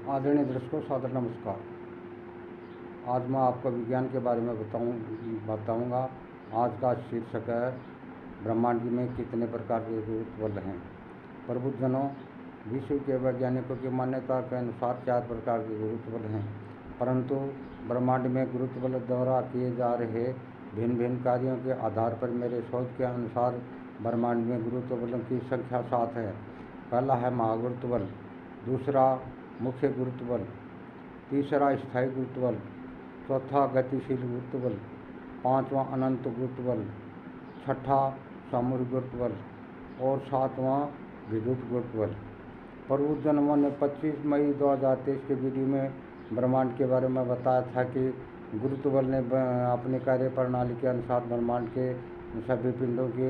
आदरणीय दर्शकों, सादर नमस्कार। आज मैं आपको विज्ञान के बारे में बताऊंगा। आज का शीर्षक है ब्रह्मांड में कितने प्रकार के गुरुत्व हैं। प्रबुद्धजनों, विश्व के वैज्ञानिकों की मान्यता के अनुसार 4 प्रकार के गुरुत्व हैं, परंतु ब्रह्मांड में गुरुत्व द्वारा किए जा रहे भिन्न भिन्न कार्यों के आधार पर मेरे शोध के अनुसार ब्रह्मांड में गुरुत्व की संख्या 7 है। पहला है महागुरुत्व, दूसरा मुख्य गुरुत्व, तीसरा स्थायी गुरुत्व, चौथा गतिशील गुरुत्व, पांचवां अनंत गुरुत्व, छठा सामूहिक गुरुत्व और सातवां विद्युत गुरुत्व। प्रबुद्धजनों ने 25 मई 2023 के वीडियो में ब्रह्मांड के बारे में बताया था कि गुरुत्व ने अपनी कार्य प्रणाली के अनुसार ब्रह्मांड के सभी पिंडों की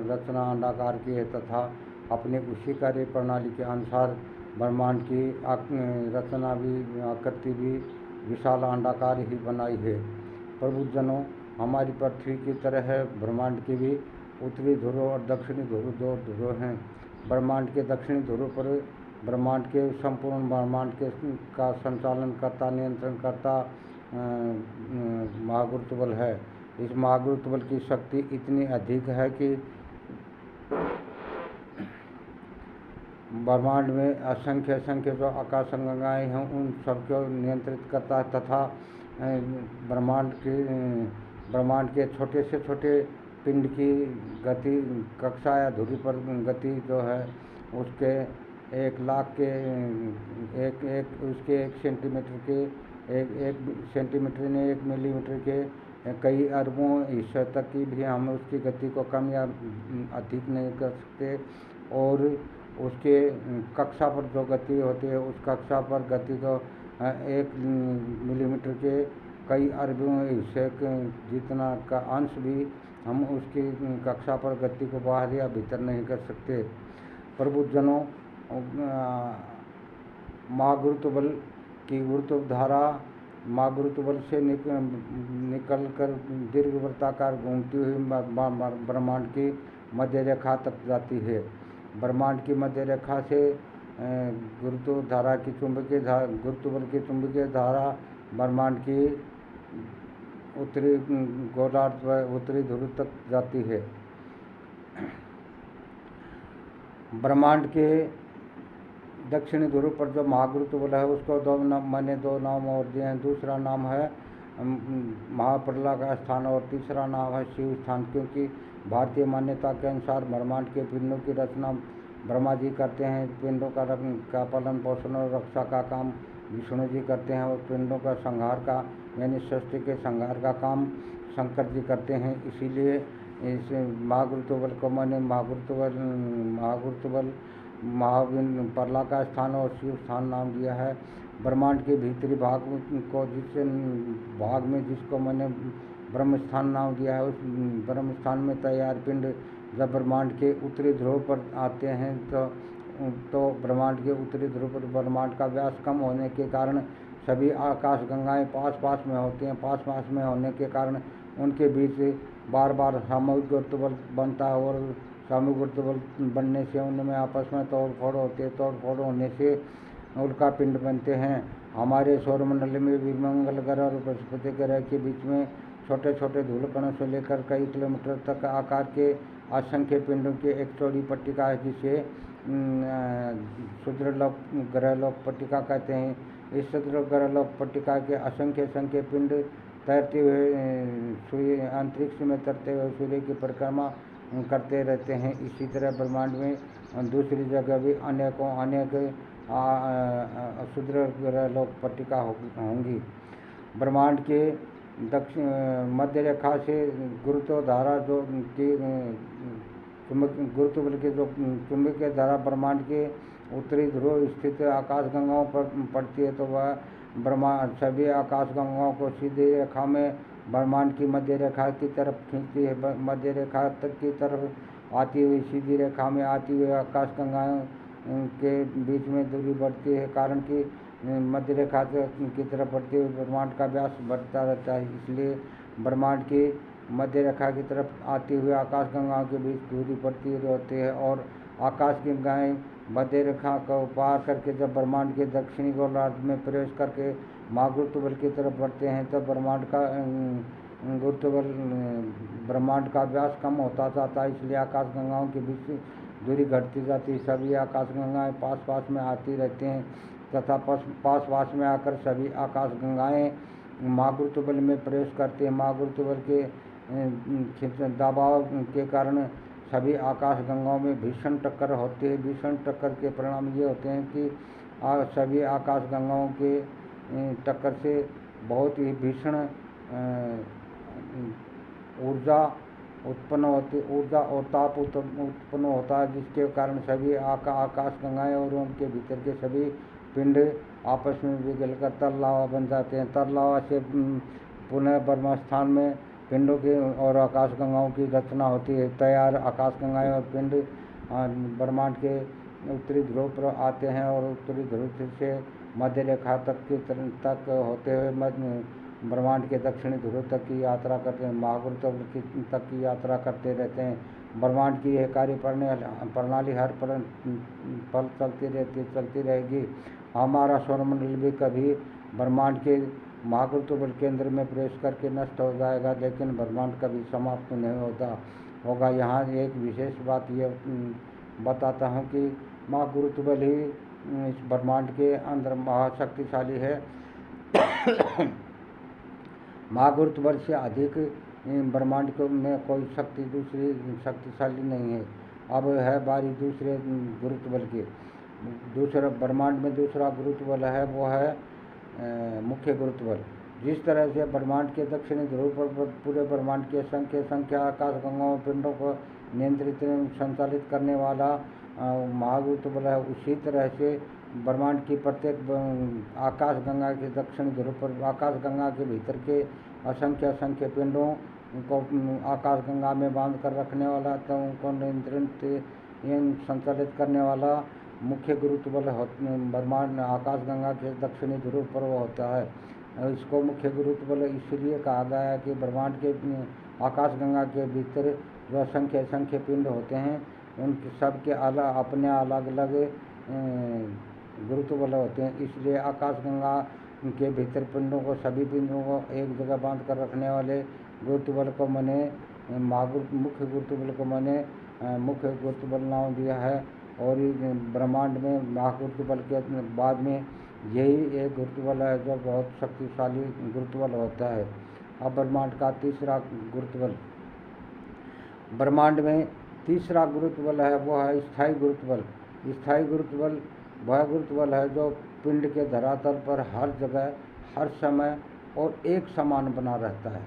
रचना अंडाकार की है तथा अपने उसी कार्य प्रणाली के अनुसार ब्रह्मांड की रचना भी, आकृति भी विशाल अंडाकार ही बनाई है। प्रबुद्धजनों, हमारी पृथ्वी की तरह है ब्रह्मांड की भी उत्तरी ध्रुव और दक्षिणी ध्रुव 2 ध्रुव हैं। ब्रह्मांड के दक्षिणी ध्रुव पर ब्रह्मांड के संपूर्ण ब्रह्मांड के का संचालन करता, नियंत्रण करता महागुरुत्व है। इस महागुरुत्व की शक्ति इतनी अधिक है कि ब्रह्मांड में असंख्य जो आकाशगंगाएँ हैं उन सबको नियंत्रित करता है तथा ब्रह्मांड के छोटे से छोटे पिंड की गति कक्षा या धुरी पर गति जो है उसके 1 लाख के उसके 1 सेंटीमीटर के 1 सेंटीमीटर ने 1 मिलीमीटर के कई अरबों हिस्से तक की भी हम उसकी गति को कम या अधिक नहीं कर सकते। और उसके कक्षा पर जो गति होती है उस कक्षा पर गति को 1 मिलीमीटर के कई अरबों हिस्से जितना का अंश भी हम उसकी कक्षा पर गति को बाहर या भीतर नहीं कर सकते। प्रबुद्धजनों, महागुरुत्व बल की गुरुत्व धारा महागुरुत्व बल से निकल कर दीर्घ वृत्ताकार घूमती हुई ब्रह्मांड की मध्य रेखा तक जाती है। ब्रह्मांड की मध्य रेखा से गुरुत्व बल की चुंबकीय धारा ब्रह्मांड की उत्तरी गोलार्ध व उत्तरी ध्रुव तक जाती है। ब्रह्मांड के दक्षिणी ध्रुव पर जो महागुरुत्व बल है उसको मैंने 2 नाम और दिए हैं। दूसरा नाम है महाप्रलय का स्थान और तीसरा नाम है शिव स्थान, क्योंकि भारतीय मान्यता के अनुसार ब्रह्मांड के पिंडों की रचना ब्रह्मा जी करते हैं, पिंडों का पालन पोषण और रक्षा का काम विष्णु जी करते हैं और पिंडों का संहार का यानी सृष्टि के संहार का काम शंकर जी करते हैं। इसीलिए इस महागुरुत्व बल को मैंने महागुरुत्व बल प्रलय का स्थान और शिव स्थान नाम दिया है। ब्रह्मांड के भीतरी भाग को जिसको मैंने ब्रह्म स्थान नाम दिया है, उस ब्रह्म स्थान में तैयार पिंड जब ब्रह्मांड के उत्तरी ध्रुव पर आते हैं तो ब्रह्मांड के उत्तरी ध्रुव पर ब्रह्मांड का व्यास कम होने के कारण सभी आकाशगंगाएँ पास में होती हैं। पास में होने के कारण उनके बीच बार बार सामूहिक गुरुत्व बल बनता है और सामूहिक गुरुत्व बल बनने से उनमें आपस में तोड़-फोड़ होती है। तोड़-फोड़ होने से उल्का पिंड बनते हैं। हमारे सौरमंडल में भी मंगल ग्रह और बृहस्पति ग्रह के बीच में छोटे छोटे धूलकणों से लेकर कई किलोमीटर तक आकार के असंख्य पिंडों की एक चौड़ी पट्टिका है, जिसे क्षुद्रलोक ग्रहलोक पट्टिका कहते हैं। इस क्षुद्र ग्रहलोक पट्टिका के असंख्य पिंड तैरते हुए अंतरिक्ष में तैरते हुए सूर्य की परिक्रमा करते रहते हैं। इसी तरह ब्रह्मांड में दूसरी जगह भी अनेक क्षुद्र ग्रहलोक पट्टिका होंगी। ब्रह्मांड के मध्य रेखा से गुरुत्व धारा गुरुत्व बल की जो चुंबकीय धारा ब्रह्मांड के उत्तरी ध्रुव स्थित आकाशगंगाओं पर पड़ती है, तो वह सभी आकाशगंगाओं को सीधी रेखा में ब्रह्मांड की मध्य रेखा की तरफ खींचती है। मध्य रेखा तक की तरफ आती हुई सीधी रेखा में आती हुई आकाशगंगाओं के बीच में दूरी बढ़ती है, कारण कि मध्य रेखा की तरफ बढ़ती हुई ब्रह्मांड का व्यास बढ़ता रहता है। इसलिए ब्रह्मांड की मध्य रेखा की तरफ आती हुई आकाशगंगाओं के बीच दूरी बढ़ती रहती है और आकाश की गंगाएँ मध्य रेखा को पार करके जब ब्रह्मांड के दक्षिणी गोलार्ध में प्रवेश करके महागुरुत्व बल की तरफ बढ़ते हैं तब ब्रह्मांड का गुरुत्व बल ब्रह्मांड का व्यास कम होता जाता है, इसलिए आकाश गंगाओं के बीच दूरी घटती जाती है। सभी आकाश गंगाएं पास पास में आती रहती हैं तथा पास पास में आकर सभी आकाश गंगाएं महागुरुत्व बल में प्रवेश करते हैं। महागुरुत्व बल के दबाव के कारण सभी आकाश गंगाओं में भीषण टक्कर होती है। भीषण टक्कर के परिणाम ये होते हैं कि सभी आकाश गंगाओं के टक्कर से बहुत ही भीषण ऊर्जा और ताप उत्पन्न होता है, जिसके कारण सभी आकाश गंगाएं और उनके भीतर के सभी पिंड आपस में पिघलकर तर लावा बन जाते हैं। तर लावा से पुनः ब्रह्म स्थान में पिंडों की और आकाश गंगाओं की रचना होती है। तैयार आकाश गंगाएं और पिंड ब्रह्मांड के उत्तरी ध्रुव पर आते हैं और उत्तरी ध्रुव से मध्य रेखा तक होते हुए ब्रह्मांड के दक्षिणी ध्रुव तक की यात्रा करते हैं। महागुरुत्व तक की यात्रा करते रहते हैं। ब्रह्मांड की यह कार्य प्रणाली हर पल चलती रहेगी। हमारा सौरमंडल भी कभी ब्रह्मांड के महागुरुत्व बल केंद्र में प्रवेश करके नष्ट हो जाएगा, लेकिन ब्रह्मांड कभी समाप्त नहीं होगा। यहाँ एक विशेष बात यह बताता हूँ कि महागुरुत्व बल ही इस ब्रह्मांड के अंदर महाशक्तिशाली है। महागुरुत्व बल से अधिक ब्रह्मांड में कोई दूसरी शक्तिशाली नहीं है। अब है बारी दूसरे गुरुत्व बल की। दूसरा ब्रह्मांड में दूसरा गुरुत्व बल है वो है मुख्य गुरुत्व बल। जिस तरह से ब्रह्मांड के दक्षिणी ध्रुव पर पूरे ब्रह्मांड के संख्या आकाश गंगाओं पिंडों को नियंत्रित संचालित करने वाला महागुरुत्व बल है, उसी तरह से ब्रह्मांड की प्रत्येक आकाश गंगा के दक्षिण ध्रुव पर आकाश गंगा के भीतर के असंख्य पिंडों को आकाश गंगा में बांध कर रखने वाला तो उनको नियंत्रित संचालित करने वाला मुख्य गुरुत्व बल ब्रह्मांड आकाश गंगा के दक्षिणी ध्रुव पर वो होता है। इसको मुख्य गुरुत्व बल इसलिए कहा गया है कि ब्रह्मांड के आकाश गंगा के भीतर जो असंख्य पिंड होते हैं उनके सबके अपने अलग अलग गुरुत्व बल होते हैं। इसलिए आकाश गंगा के भीतर पिंडों को सभी पिंडों को एक जगह बांध कर रखने वाले गुरुत्व बल को मैंने मुख्य गुरुत्व बल को मैंने मुख्य गुरुत्व बल नाम दिया है। और ब्रह्मांड में महागुरुत्व बल के बाद में यही एक गुरुत्व बल है जो बहुत शक्तिशाली गुरुत्व बल होता है। अब ब्रह्मांड का तीसरा गुरुत्व बल, ब्रह्मांड में तीसरा गुरुत्व बल है वो है स्थायी गुरुत्व बल। स्थायी गुरुत्व बल वह गुरुत्व बल है जो पिंड के धरातल पर हर जगह हर समय और एक समान बना रहता है।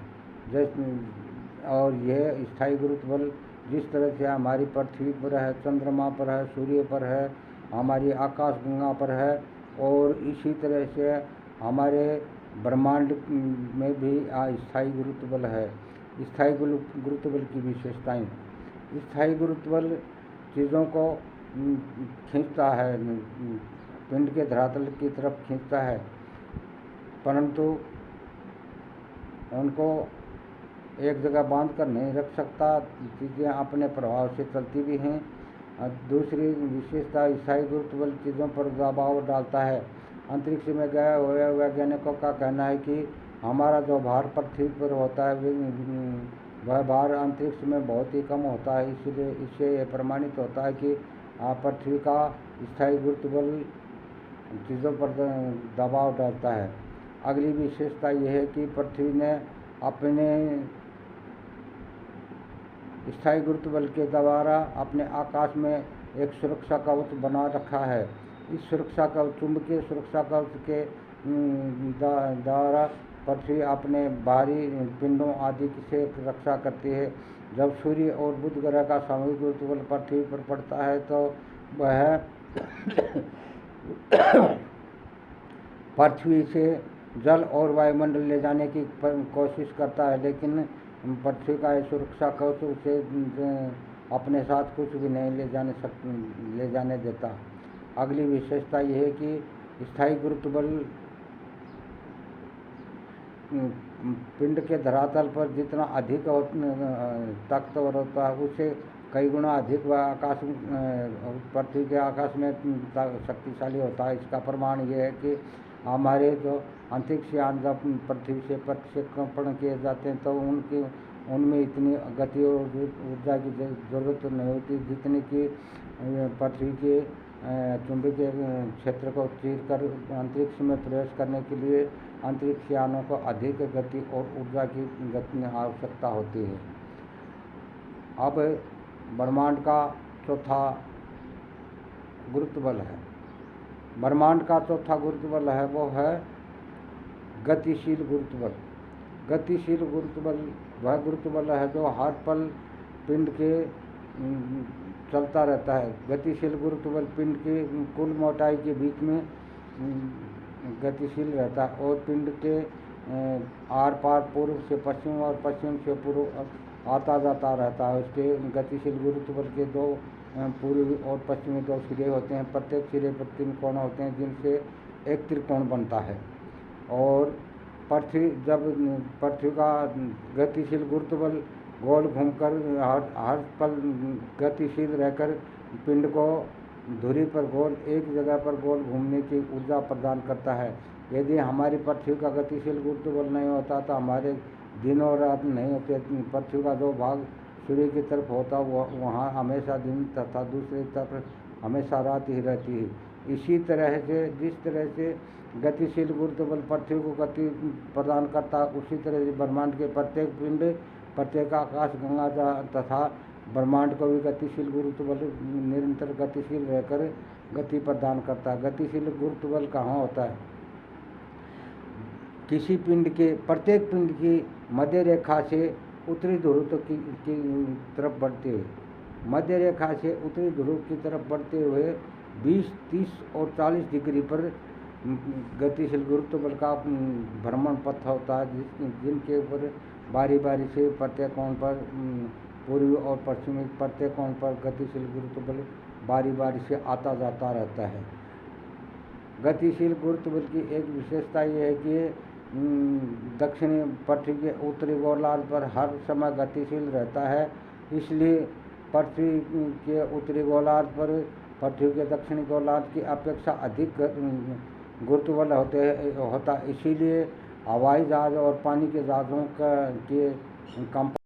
और यह स्थायी गुरुत्व बल जिस तरह से हमारी पृथ्वी पर है, चंद्रमा पर है, सूर्य पर है, हमारी आकाश गंगा पर है, और इसी तरह से हमारे ब्रह्मांड में भी स्थायी गुरुत्व बल है। स्थायी गुरुत्व बल की विशेषताएं, स्थायी गुरुत्व बल चीज़ों को खींचता है, पिंड के धरातल की तरफ खींचता है, परंतु उनको एक जगह बांध कर नहीं रख सकता। चीज़ें अपने प्रभाव से चलती भी हैं। दूसरी विशेषता स्थायी गुरुत्व बल चीज़ों पर दबाव डालता है। अंतरिक्ष में गए हुए वैज्ञानिकों का कहना है कि हमारा जो भार पृथ्वी पर होता है वह भार अंतरिक्ष में बहुत ही कम होता है। इसलिए इससे यह प्रमाणित होता है कि पृथ्वी का स्थायी गुरुत्व बल चीज़ों पर दबाव डालता है। अगली विशेषता यह है कि पृथ्वी ने अपने स्थायी गुरुत्व बल के द्वारा अपने आकाश में एक सुरक्षा कवच बना रखा है। इस सुरक्षा कवच, चुंबकीय सुरक्षा कवच के द्वारा पृथ्वी अपने बाहरी पिंडों आदि से रक्षा करती है। जब सूर्य और बुध ग्रह का सामूहिक गुरुत्व बल पृथ्वी पर पड़ता है तो वह पृथ्वी से जल और वायुमंडल ले जाने की कोशिश करता है, लेकिन पृथ्वी का यह सुरक्षा कवच उसे अपने साथ कुछ भी नहीं ले जाने देता। अगली विशेषता यह है कि स्थायी गुरुत्व बल पिंड के धरातल पर जितना अधिक ताकतवर होता है उसे कई गुना अधिक वह आकाश पृथ्वी के आकाश में शक्तिशाली होता है। इसका प्रमाण ये है कि हमारे जो अंतरिक्ष यान जब पृथ्वी से प्रक्षेपण किए जाते हैं तो उनमें इतनी गति और ऊर्जा की ज़रूरत नहीं होती जितनी कि पृथ्वी के चुंबकीय क्षेत्र को चीर कर अंतरिक्ष में प्रवेश करने के लिए अंतरिक्ष यानों को अधिक गति और ऊर्जा की आवश्यकता होती है। अब ब्रह्मांड का चौथा गुरुत्व बल है। ब्रह्मांड का चौथा गुरुत्व बल है वो है गतिशील गुरुत्व बल। गतिशील गुरुत्व बल वह गुरुत्व बल है जो हर पल पिंड के चलता रहता है। गतिशील गुरुत्व बल पिंड की कुल मोटाई के बीच में गतिशील रहता है और पिंड के आर पार पूर्व से पश्चिम और पश्चिम से पूर्व आता जाता रहता है। उसके गतिशील गुरुत्व बल के दो पूर्वी और पश्चिमी दो सिरे होते हैं। प्रत्येक सिरे पर 3 कोण होते हैं जिनसे एक त्रिकोण बनता है। और जब पृथ्वी का गतिशील गुरुत्व बल गोल घूमकर हर पल गतिशील रहकर पिंड को धुरी पर गोल एक जगह पर गोल घूमने की ऊर्जा प्रदान करता है। यदि हमारी पृथ्वी का गतिशील गुरुत्व बल नहीं होता तो हमारे दिन और रात नहीं होते। पृथ्वी का जो भाग सूर्य की तरफ होता वहाँ हमेशा दिन तथा दूसरी तरफ हमेशा रात ही रहती है। इसी तरह से जिस तरह से गतिशील गुरुत्व बल पृथ्वी को गति प्रदान करता है उसी तरह से ब्रह्मांड के प्रत्येक पिंड प्रत्येक आकाश गंगा तथा ब्रह्मांड को भी गतिशील गुरुत्व बल निरंतर गतिशील रहकर गति प्रदान करता है। गतिशील गुरुत्व बल कहाँ होता है? किसी पिंड के प्रत्येक पिंड की मध्य रेखा से उत्तरी ध्रुव की तरफ बढ़ते हुए मध्य रेखा से उत्तरी ध्रुव की तरफ बढ़ते हुए 20, 30 और 40 डिग्री पर गतिशील गुरुत्व बल का भ्रमण पथ होता है जिनके ऊपर बारी बारी से प्रत्येक कोण पर पूर्वी और पश्चिमी प्रत्येक कोण पर गतिशील गुरुत्व बल बारी बारी से आता जाता रहता है। गतिशील गुरुत्व बल की एक विशेषता ये है कि दक्षिणी पृथ्वी के उत्तरी गोलार्ध पर हर समय गतिशील रहता है। इसलिए पृथ्वी के उत्तरी गोलार्ध पर पृथ्वी के दक्षिणी गोलार्ध की अपेक्षा अधिक गुरुत्व बल होता। इसीलिए हवाई जहाज और पानी के जहाज़ों के कंपन